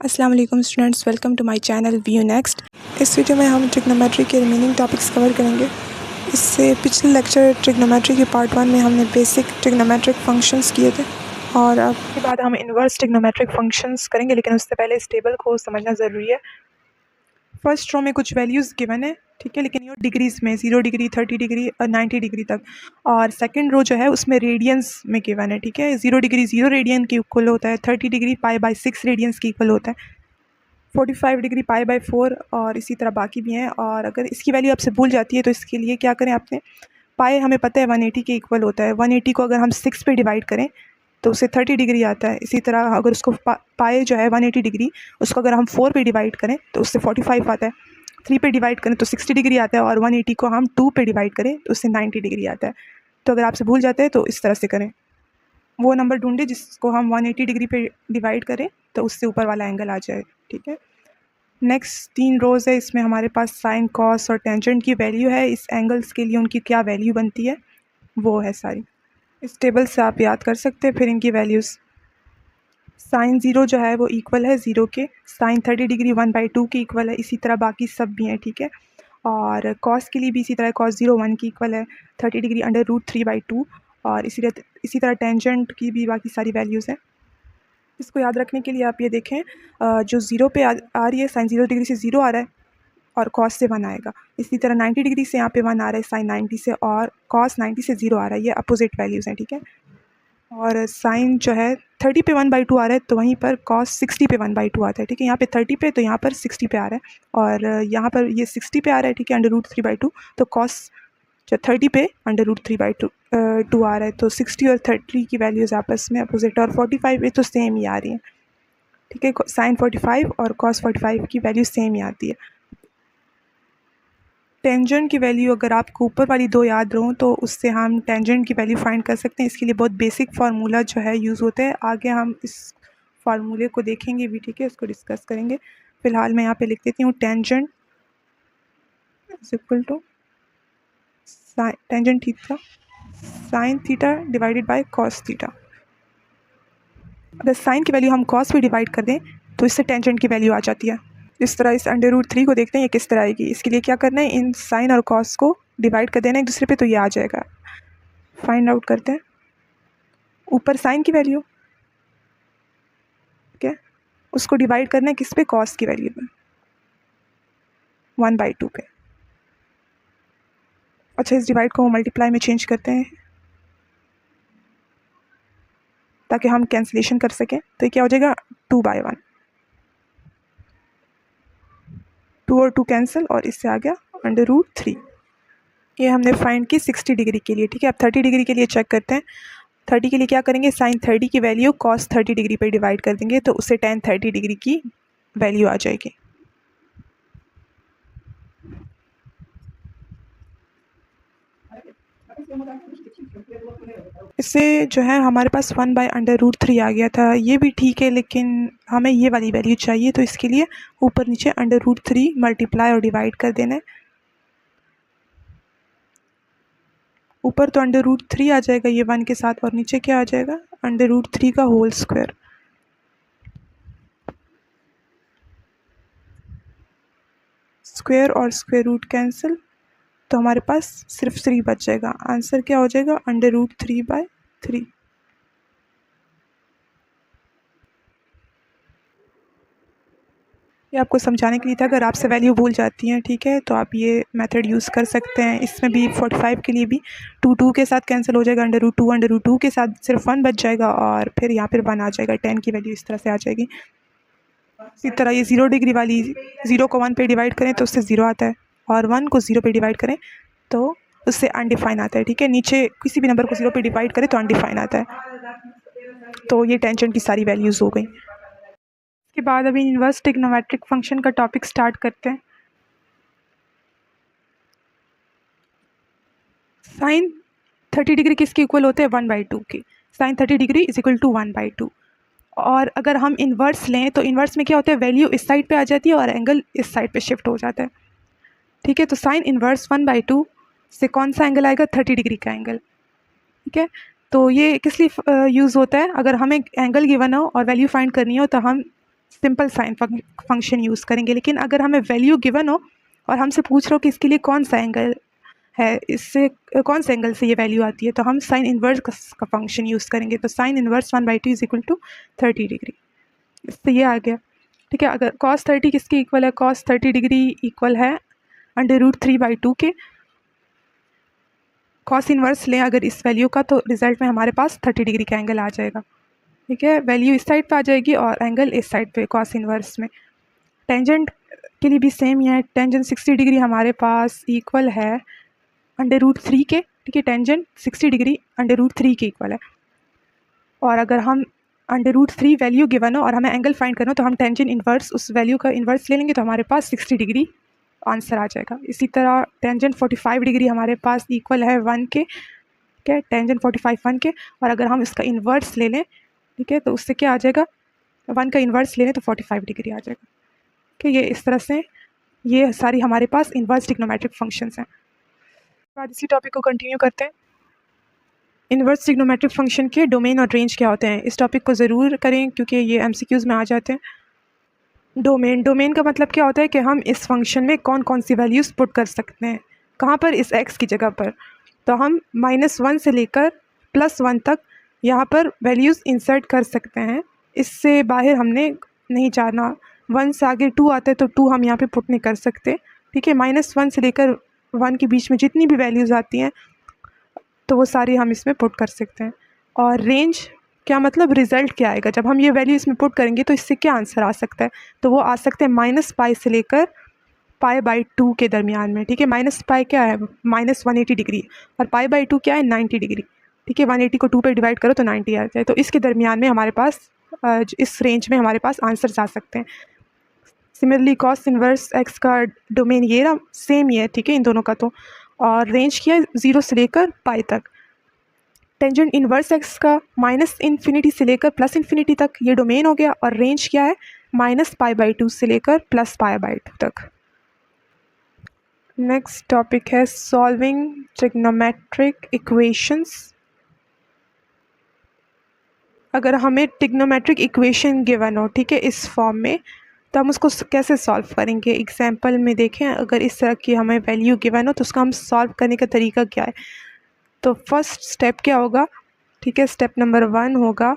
अस्सलाम वालेकुम students, welcome to my channel view next. इस वीडियो में हम ट्रिग्नोमेट्री के रिमेनिंग टॉपिक्स कवर करेंगे। इससे पिछले लेक्चर ट्रिग्नोमेट्री के पार्ट 1 में हमने बेसिक ट्रिग्नोमेट्रिक फंक्शंस किए थे और अब के बाद हम इन्वर्स ट्रिग्नोमेट्रिक फंक्शंस करेंगे, लेकिन उससे पहले इस टेबल को समझना ज़रूरी है। फर्स्ट रो में कुछ वैल्यूज़ गिवन है, ठीक है, लेकिन ये डिग्रीज़ में 0 डिग्री, 30 डिग्री और 90 डिग्री तक। और सेकंड रो जो है उसमें रेडियंस में गिवन है, ठीक है। 0 डिग्री 0 रेडियन के इक्वल होता है, 30 डिग्री π/6 रेडियंस के इक्वल होता है, 45 डिग्री π/4 और इसी तरह बाकी भी हैं। और अगर इसकी वैल्यू आपसे भूल जाती है तो इसके लिए क्या करें, आपने पाई हमें पता है 180 के इक्वल होता है। 180 को अगर हम 6 पे डिवाइड करें तो उससे 30 डिग्री आता है। इसी तरह अगर उसको पाए जो है 180 डिग्री, उसको अगर हम 4 पे डिवाइड करें तो उससे 45 आता है। 3 पे डिवाइड करें तो 60 डिग्री आता है और 180 को हम 2 पे डिवाइड करें तो उससे 90 डिग्री आता है। तो अगर आपसे भूल जाता है तो इस तरह से करें, वो नंबर ढूंढे जिसको हम 180 डिग्री पे डिवाइड करें तो उससे ऊपर वाला एंगल आ जाए, ठीक है। नेक्स्ट 3 रोज़ है, इसमें हमारे पास साइन, कॉस और टेंजेंट की वैल्यू है। इस एंगल्स के लिए उनकी क्या वैल्यू बनती है वो है सारी। इस टेबल से आप याद कर सकते हैं फिर इनकी वैल्यूज़। साइन 0 जो है वो इक्वल है 0 के, साइन 30 डिग्री 1/2 के इक्वल है। इसी तरह बाकी सब भी हैं, ठीक है। और कॉस के लिए भी इसी तरह कॉस 0 1 की इक्वल है, 30 डिग्री √3/2। और इसी तरह टेंजेंट की भी बाकी सारी वैल्यूज़ हैं। इसको याद रखने के लिए आप ये देखें, जो 0 पे आ रही है, साइन 0 डिग्री से 0 आ रहा है और कॉस से 1 आएगा। इसी तरह 90 डिग्री से यहाँ पे 1 आ रहा है साइन 90 से, और कॉस 90 से 0 आ रहा है। ये अपोजिट वैल्यूज़ हैं, ठीक है। और साइन जो है 30 पे 1/2 आ रहा है तो वहीं पर कॉस 60 पे 1/2 आता है, ठीक है। यहाँ पे 30 पे तो यहाँ पर 60 पे आ रहा है, और यहाँ पर ये 60 पे आ रहा है, ठीक है, √3/2। तो कॉस जो 30 पे √3/2 आ रहा है, तो 60 और 30 की वैल्यूज़ आपस में अपोजिट, और 45 ये तो सेम ही आ रही है, ठीक है। साइन 45 और कॉस 45 की वैल्यू सेम ही आती है। टेंजेंट की वैल्यू अगर आपको ऊपर वाली 2 याद रहो तो उससे हम टेंजेंट की वैल्यू फाइंड कर सकते हैं। इसके लिए बहुत बेसिक फार्मूला जो है यूज़ होता है। आगे हम इस फार्मूले को देखेंगे भी, ठीक है, इसको डिस्कस करेंगे। फ़िलहाल मैं यहाँ पे लिख देती हूँ tangent is equal to tangent theta sine theta divided by cos theta. अगर साइन की वैल्यू हम कॉस पे डिवाइड कर दें तो इससे टेंजेंट की वैल्यू आ जाती है। इस तरह इस √3 को देखते हैं ये किस तरह आएगी। इसके लिए क्या करना है, इन साइन और कॉस को डिवाइड कर देना एक दूसरे पे, तो ये आ जाएगा। फाइंड आउट करते हैं। ऊपर साइन की वैल्यू, ठीक है, उसको डिवाइड करना है किस पे, कॉस की वैल्यू पे, 1/2 पे। अच्छा, इस डिवाइड को मल्टीप्लाई में चेंज करते हैं ताकि हम कैंसिलेशन कर सकें। तो ये क्या हो जाएगा, 2/1, 2 और 2 कैंसिल और इससे आ गया √3। ये हमने फाइंड की 60 डिग्री के लिए, ठीक है। अब 30 डिग्री के लिए चेक करते हैं। 30 के लिए क्या करेंगे, साइन 30 की वैल्यू कॉस 30 डिग्री पे डिवाइड कर देंगे तो उससे टेन 30 डिग्री की वैल्यू आ जाएगी। इससे जो है हमारे पास 1/√3 आ गया था। ये भी ठीक है, लेकिन हमें ये वाली वैल्यू चाहिए, तो इसके लिए ऊपर नीचे √3 मल्टीप्लाई और डिवाइड कर देना है। ऊपर तो √3 आ जाएगा ये 1 के साथ, और नीचे क्या आ जाएगा, √3 का होल स्क्वायर। स्क्वायर और स्क्वायर रूट कैंसिल, तो हमारे पास सिर्फ 3 बच जाएगा। आंसर क्या हो जाएगा, √3/3। ये आपको समझाने के लिए था, अगर आपसे वैल्यू भूल जाती हैं, ठीक है, तो आप ये मेथड यूज़ कर सकते हैं। इसमें भी 45 के लिए भी 2 के साथ कैंसिल हो जाएगा, √2 के साथ सिर्फ 1 बच जाएगा, और फिर यहाँ पर 1 आ जाएगा। 10 की वैल्यू इस तरह से आ जाएगी। इसी तरह ये 0 डिग्री वाली 0 को 1 पे डिवाइड करें तो उससे 0 आता है, और 1 को 0 पे डिवाइड करें तो उससे अनडिफाइन आता है, ठीक है। नीचे किसी भी नंबर को 0 पे डिवाइड करें तो अनडिफाइन आता है। तो ये टेंजेंट की सारी वैल्यूज़ हो गई। इसके बाद अभी इन्वर्स ट्रिग्नोमेट्रिक फंक्शन का टॉपिक स्टार्ट करते हैं। साइन 30 डिग्री किसके इक्वल होते हैं, 1/2 के। Sine 30 degree is equal to 1/2। और अगर हम इन्वर्स लें तो इन्वर्स में क्या होता है, वैल्यू इस साइड पे आ जाती है और एंगल इस साइड पे शिफ्ट हो जाता है, ठीक है। तो साइन इन्वर्स 1/2 से कौन सा एंगल आएगा, 30 डिग्री का एंगल, ठीक है। तो ये किस लिए यूज़ होता है, अगर हमें एंगल गिवन हो और वैल्यू फाइंड करनी हो तो हम सिंपल साइन फंक्शन यूज़ करेंगे। लेकिन अगर हमें वैल्यू गिवन हो और हमसे पूछ रहे हो कि इसके लिए कौन सा एंगल है, इससे कौन से एंगल से ये वैल्यू आती है, तो हम साइन इन्वर्स का फंक्शन यूज़ करेंगे। तो sine inverse 1/2 is equal to 30 degree. इससे ये आ गया, ठीक है। अगर cos 30 किसके इक्वल है, cos 30 डिग्री इक्वल है √3/2 के। cos इन्वर्स लें अगर इस वैल्यू का, तो रिजल्ट में हमारे पास 30 डिग्री का एंगल आ जाएगा, ठीक है। वैल्यू इस साइड पे आ जाएगी और एंगल इस साइड पे cos इन्वर्स में। टेंजेंट के लिए भी सेम ही है, टेंजेंट 60 डिग्री हमारे पास इक्वल है √3 के, ठीक है। टेंजेंट 60 डिग्री √3 के इक्वल है। और अगर हम √3 वैल्यू गिवन हो और हमें एंगल फाइंड करना हो, तो हम टेंजेंट इन्वर्स उस वैल्यू का इन्वर्स ले लेंगे, तो हमारे पास 60 डिग्री आंसर आ जाएगा। इसी तरह टेंजेंट 45 डिग्री हमारे पास इक्वल है 1 के, ठीक है। टेंजेंट 45 1 के, और अगर हम इसका इन्वर्स ले लें, ठीक है, तो उससे क्या आ जाएगा, 1 का इन्वर्स ले लें तो 45 डिग्री आ जाएगा, ठीक है। ये इस तरह से ये सारी हमारे पास इन्वर्स ट्रिग्नोमेट्रिक फंक्शंस हैं। बाद इसी टॉपिक को कंटिन्यू करते हैं। इन्वर्स ट्रिग्नोमेट्रिक फंक्शन के डोमेन और रेंज क्या होते हैं, इस टॉपिक को ज़रूर करें क्योंकि ये MCQs में आ जाते हैं। डोमेन का मतलब क्या होता है कि हम इस फंक्शन में कौन कौन सी वैल्यूज़ पुट कर सकते हैं, कहाँ पर, इस x की जगह पर। तो हम -1 से लेकर +1 तक यहाँ पर वैल्यूज़ इंसर्ट कर सकते हैं। इससे बाहर हमने नहीं जाना। 1 से आगे 2 आता है तो 2 हम यहाँ पे पुट नहीं कर सकते, ठीक है। -1 से लेकर 1 के बीच में जितनी भी वैल्यूज़ आती हैं तो वो सारी हम इसमें पुट कर सकते हैं। और रेंज क्या मतलब, रिज़ल्ट क्या आएगा जब हम ये वैल्यू इसमें पुट करेंगे, तो इससे क्या आंसर आ सकता है, तो वो आ सकते हैं -π से लेकर π/2 के दरमियान में, ठीक है। -π क्या है, -180 डिग्री, और π/2 क्या है, 90 डिग्री, ठीक है। 180 को 2 पे डिवाइड करो तो 90 आ जाए। तो इसके दरमियान में हमारे पास इस रेंज में हमारे पास आंसर्स आ सकते हैं। सिमिलरली cos इन्वर्स x का डोमेन ये रहा, सेम ही है, ठीक है, इन दोनों का। तो और रेंज क्या है, 0 से लेकर π तक। टेंजेंट इन्वर्स x का -∞ से लेकर +∞ तक ये डोमेन हो गया, और रेंज क्या है, -π/2 से लेकर +π/2 तक। नेक्स्ट टॉपिक है सॉल्विंग ट्रिग्नोमेट्रिक इक्वेशंस। अगर हमें ट्रिग्नोमेट्रिक इक्वेशन गिवन हो, ठीक है, इस फॉर्म में, तो हम उसको कैसे सॉल्व करेंगे। एग्जाम्पल में देखें, अगर इस तरह की हमें वैल्यू गिवन हो तो उसका हम सॉल्व करने का तरीका क्या है। तो फर्स्ट स्टेप क्या होगा, ठीक है, स्टेप नंबर 1 होगा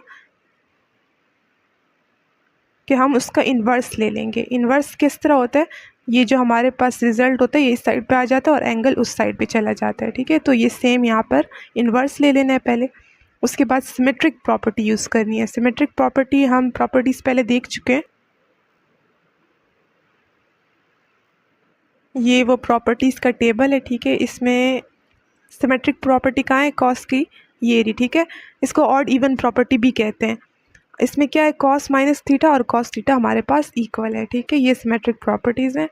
कि हम उसका इन्वर्स ले लेंगे। इन्वर्स किस तरह होता है, ये जो हमारे पास रिज़ल्ट होता है ये इस साइड पे आ जाता है और एंगल उस साइड पे चला जाता है, ठीक है। तो ये सेम यहाँ पर इन्वर्स ले लेना है पहले। उसके बाद सिमेट्रिक प्रॉपर्टी यूज़ करनी है। सिमेट्रिक प्रॉपर्टी हम प्रॉपर्टीज़ पहले देख चुके हैं। ये वो प्रॉपर्टीज़ का टेबल है, ठीक है। इसमें सिमेट्रिक प्रॉपर्टी कहाँ है, कॉस की ये रही, ठीक है। इसको ऑड इवन प्रॉपर्टी भी कहते हैं। इसमें क्या है, cos -θ और cos θ हमारे पास इक्वल है, ठीक है। ये सिमेट्रिक प्रॉपर्टीज़ हैं।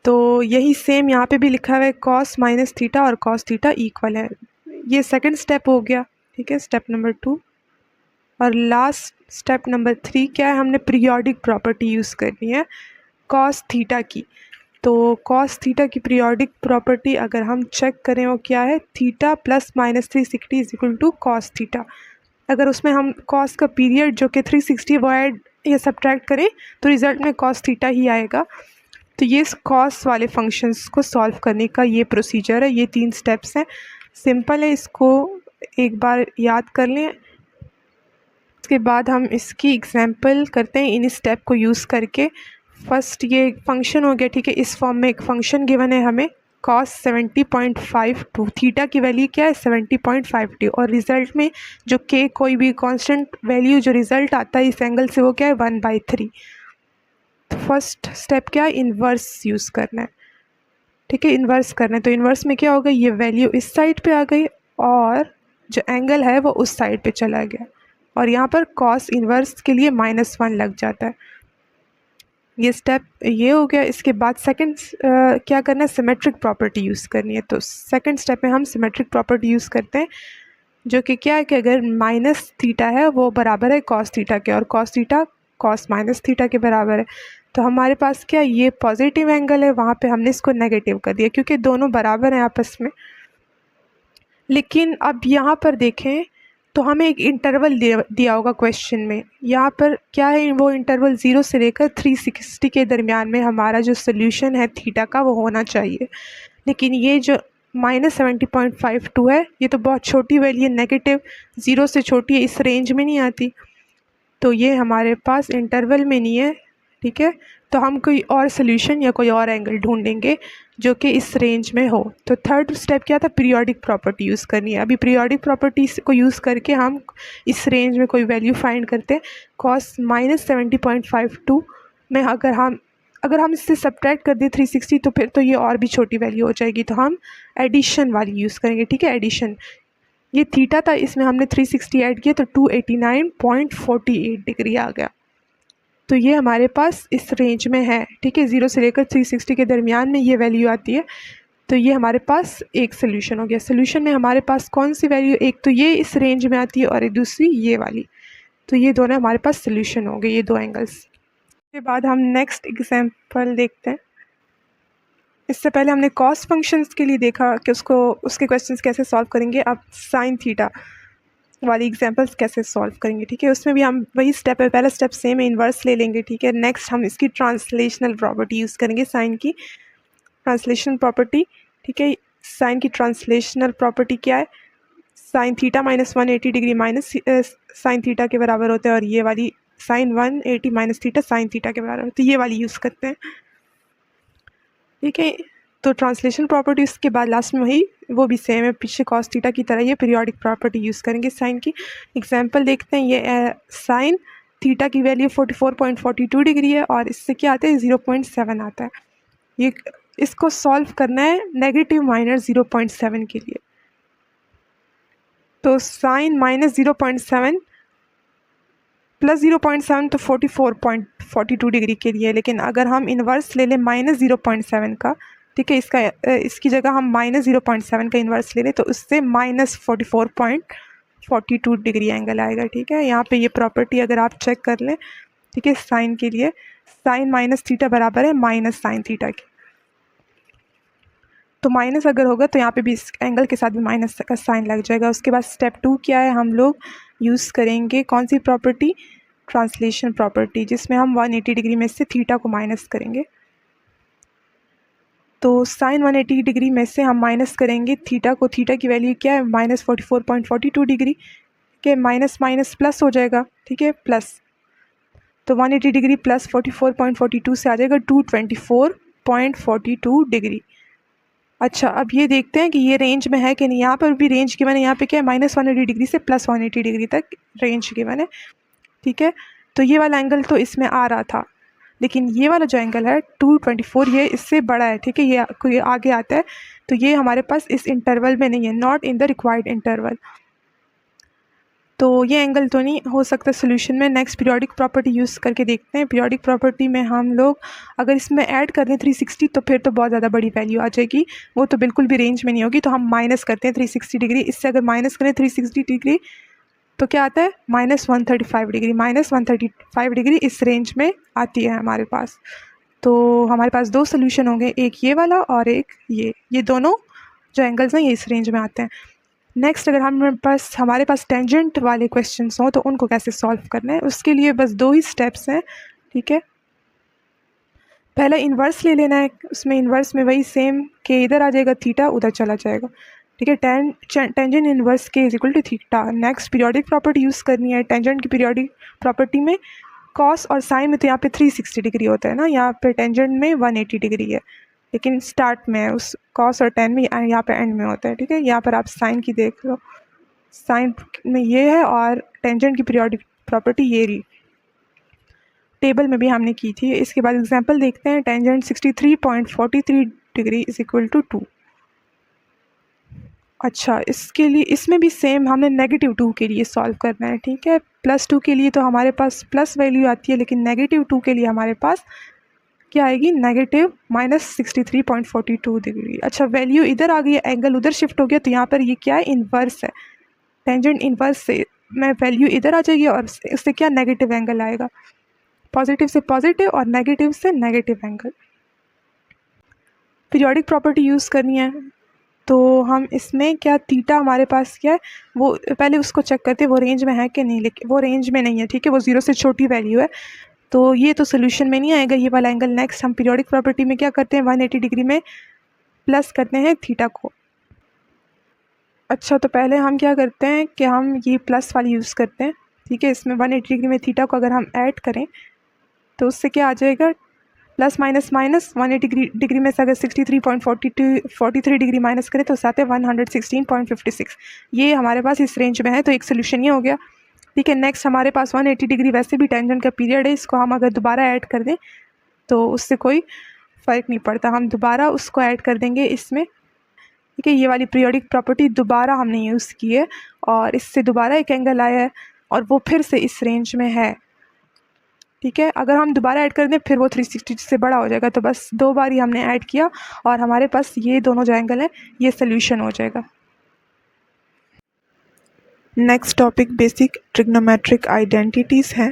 तो यही सेम यहाँ पे भी लिखा हुआ है, cos -θ और cos θ इक्वल है। ये सेकंड स्टेप हो गया, ठीक है, स्टेप नंबर 2। और लास्ट स्टेप नंबर 3 क्या है, हमने पीरियोडिक प्रॉपर्टी यूज़ करनी है cos θ की। तो cos θ की पीरियोडिक प्रॉपर्टी अगर हम चेक करें वो क्या है, θ + -360 इज इक्वल टू cos θ। अगर उसमें हम cos का पीरियड जो कि 360 वो ऐड या सब्ट्रैक्ट करें तो रिज़ल्ट में cos θ ही आएगा। तो ये cos वाले फंक्शंस को सॉल्व करने का ये प्रोसीजर है, ये 3 स्टेप्स हैं। सिंपल है, इसको एक बार याद कर लें। उसके बाद हम इसकी एग्जांपल करते हैं इन स्टेप को यूज़ करके। फर्स्ट ये फंक्शन हो गया, ठीक है। इस फॉर्म में एक फंक्शन गिवन है हमें, cos 70.52, थीटा की वैल्यू क्या है 70.52, और रिज़ल्ट में जो k कोई भी कांस्टेंट वैल्यू जो रिज़ल्ट आता है इस एंगल से वो क्या है 1/3। तो फर्स्ट स्टेप क्या है, इन्वर्स यूज़ करना है, ठीक है, इन्वर्स करना है। तो इन्वर्स में क्या होगा, ये वैल्यू इस साइड पे आ गई और जो एंगल है वो उस साइड पे चला गया, और यहाँ पर cos इन्वर्स के लिए -1 लग जाता है। ये स्टेप ये हो गया। इसके बाद सेकंड क्या करना है, सिमेट्रिक प्रॉपर्टी यूज़ करनी है। तो सेकंड स्टेप में हम सिमेट्रिक प्रॉपर्टी यूज़ करते हैं, जो कि क्या है कि अगर -θ है वो बराबर है cos θ के, और cos θ cos -θ के बराबर है। तो हमारे पास क्या, ये पॉजिटिव एंगल है, वहाँ पे हमने इसको नेगेटिव कर दिया क्योंकि दोनों बराबर हैं आपस में। लेकिन अब यहाँ पर देखें तो हमें एक इंटरवल दिया होगा क्वेश्चन में। यहाँ पर क्या है, वो इंटरवल 0 से लेकर 360 के दरमियान में हमारा जो सोल्यूशन है थीटा का वो होना चाहिए। लेकिन ये जो -70.52 है ये तो बहुत छोटी वैल्यू है, नेगेटिव 0 से छोटी है, इस रेंज में नहीं आती, तो ये हमारे पास इंटरवल में नहीं है। ठीक है, तो हम कोई और सोल्यूशन या कोई और एंगल ढूंढेंगे जो कि इस रेंज में हो। तो थर्ड स्टेप क्या था, पीरियोडिक प्रॉपर्टी यूज़ करनी है। अभी पीरियोडिक प्रॉपर्टी को यूज़ करके हम इस रेंज में कोई वैल्यू फाइंड करते हैं। कॉस -70.52 में अगर हम इससे सब्ट्रैक्ट कर दें 360 तो फिर तो ये और भी छोटी वैल्यू हो जाएगी, तो हम एडिशन वाली यूज़ करेंगे। ठीक है, एडिशन, ये थीटा था, इसमें हमने 360 ऐड किया तो 289.48 डिग्री आ गया। तो ये हमारे पास इस रेंज में है। ठीक है, 0 से लेकर 360 के दरमियान में ये वैल्यू आती है। तो ये हमारे पास एक सोल्यूशन हो गया। सोल्यूशन में हमारे पास कौन सी वैल्यू, एक तो ये इस रेंज में आती है और एक दूसरी ये वाली, तो ये दोनों हमारे पास सोल्यूशन हो गए, ये दो एंगल्स। उसके बाद हम नेक्स्ट एग्जांपल देखते हैं। इससे पहले हमने कॉस फंक्शंस के लिए देखा कि उसके क्वेश्चंस कैसे सॉल्व करेंगे। अब साइन थीटा वाली एग्जांपल्स कैसे सॉल्व करेंगे। ठीक है, उसमें भी हम वही स्टेप है, पहला स्टेप सेम है, इन्वर्स ले लेंगे। ठीक है, नेक्स्ट हम इसकी ट्रांसलेशनल प्रॉपर्टी यूज़ करेंगे, साइन की ट्रांसलेशन प्रॉपर्टी। ठीक है, साइन की ट्रांसलेशनल प्रॉपर्टी क्या है, sine theta -180 degree minus sine theta के बराबर होता है, और ये वाली sine 180 minus theta sine theta के बराबर होती है, ये वाली यूज़ करते हैं। ठीक है, तो ट्रांसलेशन प्रॉपर्टी उसके बाद लास्ट में वही वो भी सेम है, पीछे कॉस थीटा की तरह ये पीरियोडिक प्रॉपर्टी यूज़ करेंगे साइन की। एग्जांपल देखते हैं, ये साइन थीटा की वैल्यू 44.42 डिग्री है और इससे क्या आता है 0.7 आता है। ये इसको सॉल्व करना है नेगेटिव -0.7 के लिए। तो साइन -0.7 प्लस 0.7 तो 44.42 डिग्री के लिए, लेकिन अगर हम इन्वर्स ले लें -0.7 का, ठीक है, इसकी जगह हम -0.7 का इन्वर्स ले लें तो उससे -44.42 डिग्री एंगल आएगा। ठीक है, यहाँ पे ये प्रॉपर्टी अगर आप चेक कर लें, ठीक है, साइन के लिए साइन माइनस थीटा बराबर है माइनस साइन थीटा के, तो माइनस अगर होगा तो यहाँ पे भी इस एंगल के साथ भी माइनस का साइन लग जाएगा। उसके बाद स्टेप 2 क्या है, हम लोग यूज़ करेंगे कौन सी प्रॉपर्टी, ट्रांसलेशन प्रॉपर्टी, जिसमें हम 180 डिग्री में से थीटा को माइनस करेंगे। तो साइन 180 डिग्री में से हम माइनस करेंगे थीटा को, थीटा की वैल्यू क्या है -44.42 डिग्री के, माइनस माइनस प्लस हो जाएगा। ठीक है, प्लस, तो 180 डिग्री प्लस 44.42 से आ जाएगा 224.42 डिग्री। अच्छा, अब ये देखते हैं कि ये रेंज में है कि नहीं। यहाँ पर भी रेंज गिवन है, यहाँ पे क्या है -180 डिग्री से +180 डिग्री तक रेंज गिवन है। ठीक है, तो ये वाला एंगल तो इसमें आ रहा था, लेकिन ये वाला जो एंगल है 224 ये इससे बड़ा है। ठीक है, ये आगे आता है, तो ये हमारे पास इस इंटरवल में नहीं है, not in the required interval, तो ये एंगल तो नहीं हो सकता सोल्यूशन में। नेक्स्ट पीरियोडिक प्रॉपर्टी यूज़ करके देखते हैं। पीरियोडिक प्रॉपर्टी में हम लोग अगर इसमें ऐड कर दें 360 तो फिर तो बहुत ज़्यादा बड़ी वैल्यू आ जाएगी, वो तो बिल्कुल भी रेंज में नहीं होगी, तो हम माइनस करते हैं 360 डिग्री। इससे अगर माइनस करें 360 डिग्री तो क्या आता है -135 डिग्री, -135 डिग्री इस रेंज में आती है हमारे पास। तो हमारे पास दो सोल्यूशन होंगे, एक ये वाला और एक ये दोनों जो एंगल्स हैं ये इस रेंज में आते हैं। नेक्स्ट, अगर हमारे पास टेंजेंट वाले क्वेश्चंस हों तो उनको कैसे सॉल्व करना है, उसके लिए बस दो ही स्टेप्स हैं। ठीक है, पहला इन्वर्स ले लेना है, उसमें इन्वर्स में वही सेम कि इधर आ जाएगा थीटा, उधर चला जाएगा। ठीक है, टेंजेंट इन्वर्स के is equal to theta. Next periodic property use करनी है। टेंजेंट की पीरियोडिक प्रॉपर्टी में कॉस और साइन में तो यहाँ पे 360 डिग्री होता है ना, यहाँ पे टेंजेंट में 180 डिग्री है, लेकिन स्टार्ट में उस कॉस और टेन में, यहाँ पे एंड में होता है। ठीक है, यहाँ पर आप साइन की देख लो, साइन में ये है और टेंजेंट की पीरियोडिक प्रॉपर्टी ये रही, टेबल में भी हमने की थी। इसके बाद एग्जांपल देखते हैं। Tangent 63.43 degree is equal to 2। अच्छा, इसके लिए इसमें भी सेम हमने -2 के लिए सॉल्व करना है। ठीक है, +2 के लिए तो हमारे पास प्लस वैल्यू आती है, लेकिन -2 के लिए हमारे पास क्या आएगी, -63.42 डिग्री। अच्छा, वैल्यू इधर आ गई, एंगल उधर शिफ्ट हो गया, तो यहाँ पर ये क्या है, इन्वर्स है। टेंजेंट इन्वर्स से में वैल्यू इधर आ जाएगी और इससे क्या नेगेटिव एंगल आएगा, पॉजिटिव से पॉजिटिव और नेगेटिव से negative angle. Periodic property use करनी है, तो हम इसमें क्या थीटा हमारे पास क्या है वो पहले उसको चेक करते हैं वो रेंज में है कि नहीं, लेकिन वो रेंज में नहीं है, ठीक है, वो 0 से छोटी वैल्यू है, तो ये तो सोल्यूशन में नहीं आएगा ये वाला एंगल। नेक्स्ट हम पीरियोडिक प्रॉपर्टी में क्या करते हैं, 180 डिग्री में प्लस करते हैं थीटा को। अच्छा, तो पहले हम क्या करते हैं कि हम ये प्लस वाली यूज़ करते हैं, ठीक है। इसमें 180 डिग्री में थीटा को अगर हम ऐड करें तो उससे क्या आ जाएगा, प्लस माइनस माइनस 180 डिग्री में से अगर 43 डिग्री माइनस करें तो साथ है 116.56। ये हमारे पास इस रेंज में है, तो एक सोल्यूशन ये हो गया, ठीक है। नेक्स्ट हमारे पास 180 डिग्री वैसे भी टेंजेंट का पीरियड है, इसको हम अगर दोबारा ऐड कर दें तो उससे कोई फ़र्क नहीं पड़ता, हम दोबारा उसको ऐड कर देंगे इसमें, ठीक है। ये वाली पीरियोडिक प्रॉपर्टी दोबारा हमने यूज़ की है और इससे दोबारा एक एंगल आया है और वो फिर से इस रेंज में है, ठीक है। अगर हम दोबारा ऐड कर दें फिर वो 360 से बड़ा हो जाएगा, तो बस 2 बार ही हमने ऐड किया और हमारे पास ये दोनों जो एंगल है ये सोल्यूशन हो जाएगा। Next topic basic trigonometric identities हैं।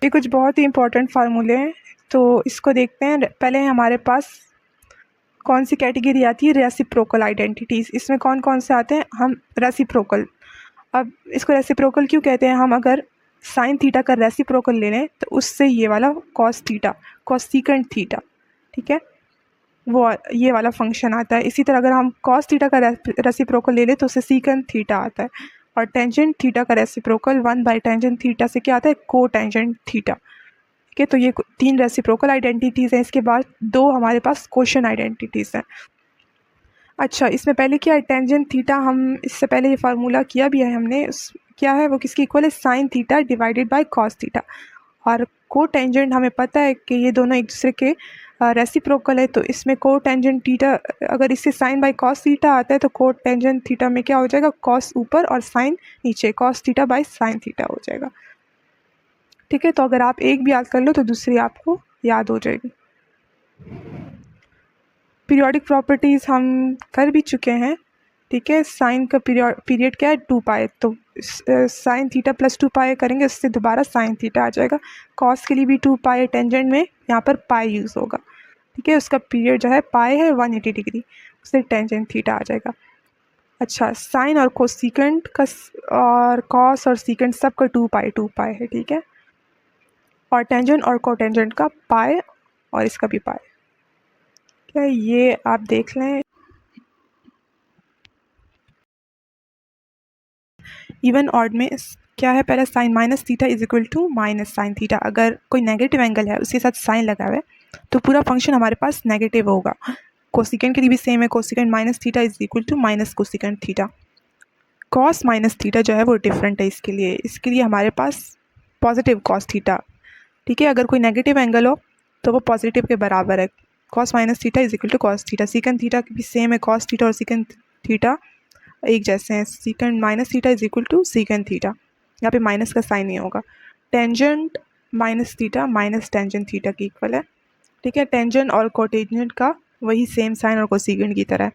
ये कुछ बहुत ही इंपॉर्टेंट फार्मूले हैं, तो इसको देखते हैं। पहले हमारे पास कौन सी कैटेगरी आती है, रेसिप्रोकल आइडेंटिटीज़। इसमें कौन कौन से आते हैं, हम रेसिप्रोकल। अब इसको रेसिप्रोकल क्यों कहते हैं, हम अगर साइन थीटा का रेसिप्रोकल ले लें तो उससे ये वाला cos theta, cos secant theta, ठीक है, वो ये वाला फंक्शन आता है। इसी तरह अगर हम कॉस थीटा का रेसिप्रोकल ले लें तो उससे सीकेंट थीटा आता है, और टेंजेंट थीटा का रेसिप्रोकल 1/टेंजेंट थीटा से क्या आता है, को टेंजेंट थीटा, ठीक है। तो ये 3 रेसिप्रोकल आइडेंटिटीज़ हैं। इसके बाद 2 हमारे पास क्वोशिएंट आइडेंटिटीज़ हैं। अच्छा, इसमें पहले क्या है, टेंजेंट थीटा, हम इससे पहले ये फार्मूला किया भी है हमने, क्या है वो किसकी इक्वल है, sine theta divided by cos theta. और को टेंजेंट हमें पता है कि ये दोनों एक दूसरे के रेसिप्रोकल है, तो इसमें को टेंजेंट थीटा अगर इससे साइन बाय कॉस थीटा आता है तो को टेंजेंट थीटा में क्या हो जाएगा, कॉस ऊपर और साइन नीचे, cos theta by sine theta हो जाएगा, ठीक है। तो अगर आप एक भी याद कर लो तो दूसरी आपको याद हो जाएगी। पीरियोडिक प्रॉपर्टीज़ हम कर भी चुके हैं, ठीक है। साइन का पीरियड क्या है, 2 पाई, तो साइन थीटा प्लस 2 पाई करेंगे, उससे दोबारा साइन थीटा आ जाएगा। कॉस के लिए भी 2 पाई, टेंजेंट में यहाँ पर पाई यूज़ होगा, ठीक है। उसका पीरियड जो है पाई है 180 डिग्री, उससे टेंजेंट थीटा आ जाएगा। अच्छा, साइन और कोसीकेंट का और कॉस और सीकेंट सब का 2 पाई है, ठीक है। और टेंजेंट और कोटेंजेंट का पाई और इसका भी पाई, ठीक है। ये आप देख लें। इवन ऑड में क्या है, पहले sine minus theta is equal to minus sine theta. अगर कोई नेगेटिव एंगल है उसके साथ साइन लगा हुआ है तो पूरा फंक्शन हमारे पास नेगेटिव होगा। कोसिकेंट के लिए भी सेम है, cosecant minus theta is equal to minus cosecant theta. Cos minus theta जो है वो डिफरेंट है, इसके लिए हमारे पास पॉजिटिव कॉस थीटा, ठीक है। अगर कोई नेगेटिव एंगल हो तो वो पॉजिटिव के बराबर है, cos minus theta is equal to cos theta. Secant theta भी सेम है, कॉस थीटा और सीकेंट थीटा एक जैसे हैं, secant minus theta is equal to secant theta, यहाँ पे माइनस का साइन नहीं होगा। Tangent minus theta minus tangent theta की इक्वल है, ठीक है। टेंजेंट और कोटेंजेंट का वही सेम साइन और कोसीकेंट की तरह है।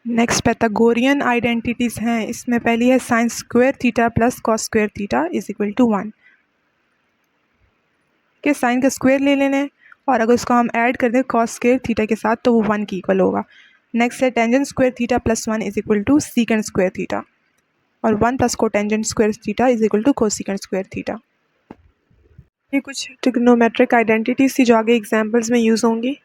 नेक्स्ट पैथागोरियन आइडेंटिटीज़ हैं। इसमें पहली है sine square theta plus cos square theta is equal to 1, कि साइन का स्क्वायर ले लेना है और अगर उसको हम ऐड कर दें कॉस स्क्वायर थीटा के साथ तो वो 1 की इक्वल होगा। नेक्स्ट है tangent square theta plus 1 is equal to secant square theta, और 1 plus cotangent square theta is equal to cosecant square theta. ये कुछ ट्रिग्नोमेट्रिक आइडेंटिटीज़ थी जो आगे एग्जाम्पल्स में यूज़ होंगी।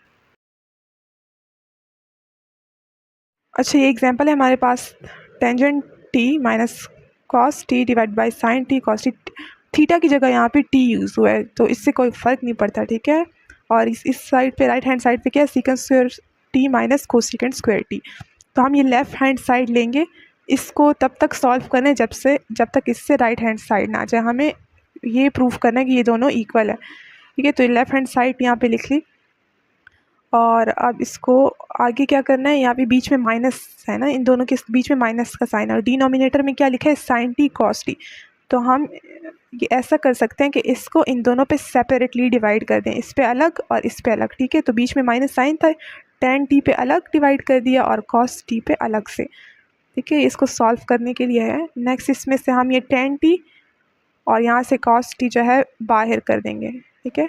अच्छा, ये एग्जाम्पल है हमारे पास, tangent t minus cos t divide by sine t cos t, theta की जगह यहाँ पे टी यूज़ हुआ है तो इससे कोई फ़र्क नहीं पड़ता, ठीक है। और इस साइड पे राइट हैंड साइड पे क्या है, secant square T minus cosecant square T. तो हम ये लेफ़्ट हैंड साइड लेंगे, इसको तब तक सॉल्व करना है जब तक इससे राइट हैंड साइड ना आ जाए। हमें ये प्रूफ करना है कि ये दोनों इक्वल है, ठीक है। तो ये लेफ़्ट हैंड साइड यहाँ पे लिख ली, और अब इसको आगे क्या करना है, यहाँ पे बीच में माइनस है ना, इन दोनों के बीच में माइनस का साइन, और डिनोमिनेटर में क्या लिखा है, साइन टी कॉस टी। तो हम ये ऐसा कर सकते हैं कि इसको इन दोनों पे सेपरेटली डिवाइड कर दें, इस पे अलग और इस पे अलग, ठीक है। तो बीच में माइनस साइन था, टेन टी पे अलग डिवाइड कर दिया और कॉस टी पे अलग से, ठीक है। इसको सॉल्व करने के लिए है। नेक्स्ट इसमें से हम ये टेन टी और यहाँ से कॉस टी जो है बाहर कर देंगे, ठीक है।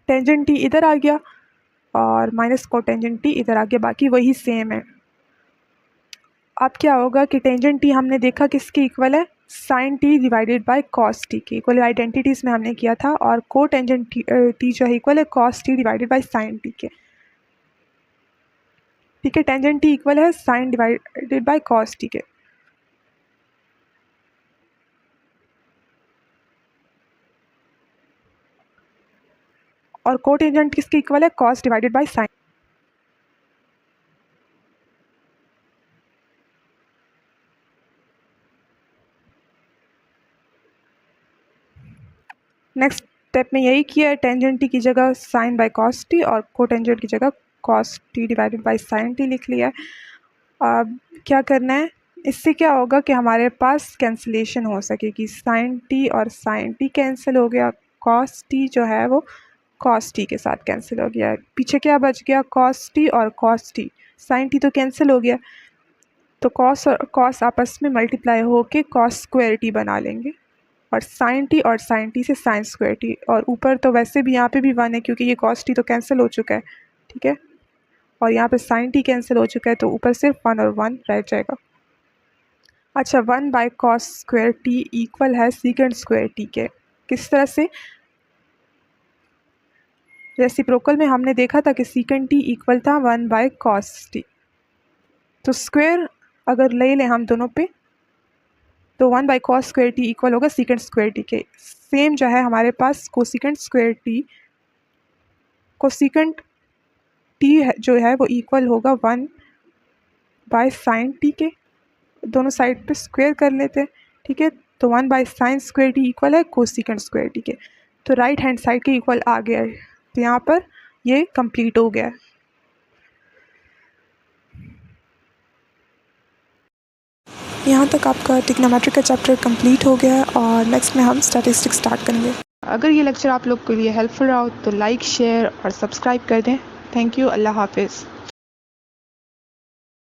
टेंजेंट टी इधर आ गया और माइनस कोटेंजेंट टी इधर आ गया, बाकी वही सेम है। अब क्या होगा कि टेंजेंट टी हमने देखा किसके इक्वल है, sine T divided by cos T के इक्वल आइडेंटिटीज में हमने किया था, और को टेंजेंट टी जो है इक्वल है cos t divided by sine t के। ठीक है, टेंजेंट टी इक्वल है sine divided by cos T के। और को टेंजेंट किसके इक्वल है, cos divided by sine. Next step में यही किया है, टेंजेंट टी की जगह साइन बाय कॉस टी और को टेंजेंट की जगह cos t divided by sine T लिख लिया है। अब क्या करना है, इससे क्या होगा कि हमारे पास कैंसिलेशन हो सकेगी, साइन टी और साइन टी कैंसिल हो गया, कॉस टी जो है वो कॉस टी के साथ कैंसिल हो गया। पीछे क्या बच गया, कॉस टी और कॉस टी, साइन टी तो कैंसिल हो गया, तो कॉस और कॉस आपस में मल्टीप्लाई होके कॉस स्क्वायर टी बना लेंगे, और साइन टी और साइन टी से साइन स्क्वायर टी, और ऊपर तो वैसे भी यहाँ पे भी 1 है क्योंकि ये कॉस टी तो कैंसिल हो चुका है। ठीक है, और यहाँ पे साइन टी कैंसिल हो चुका है, तो ऊपर सिर्फ 1 और 1 रह जाएगा। अच्छा, 1 by cos square t equal है सीकेंड स्क्वायर टी के। किस तरह से, रेसिप्रोकल में हमने देखा था कि सीकेंड टी इक्वल था 1 बाय कॉस टी, तो स्क्वायर अगर ले लें हम दोनों पे तो 1 by cos square t equal होगा सीकेंड स्क्वायर टी के। सेम जो है हमारे पास cosecant square t, cosecant t जो है वो इक्वल होगा 1 बाय साइन टी के। दोनों साइड पे स्क्वायर कर लेते हैं। ठीक है, तो 1 by sine square t equal है कोसिकेंड स्क्वायर टी के, तो राइट हैंड साइड के इक्वल आ गया है, तो यहाँ पर ये कंप्लीट हो गया है। यहाँ तक आपका ट्रिग्नोमेट्री का चैप्टर कंप्लीट हो गया है, और नेक्स्ट में हम स्टैटिस्टिक्स स्टार्ट करेंगे। अगर ये लेक्चर आप लोग के लिए हेल्पफुल रहा हो तो लाइक, शेयर और सब्सक्राइब कर दें। थैंक यू, अल्लाह हाफिज़।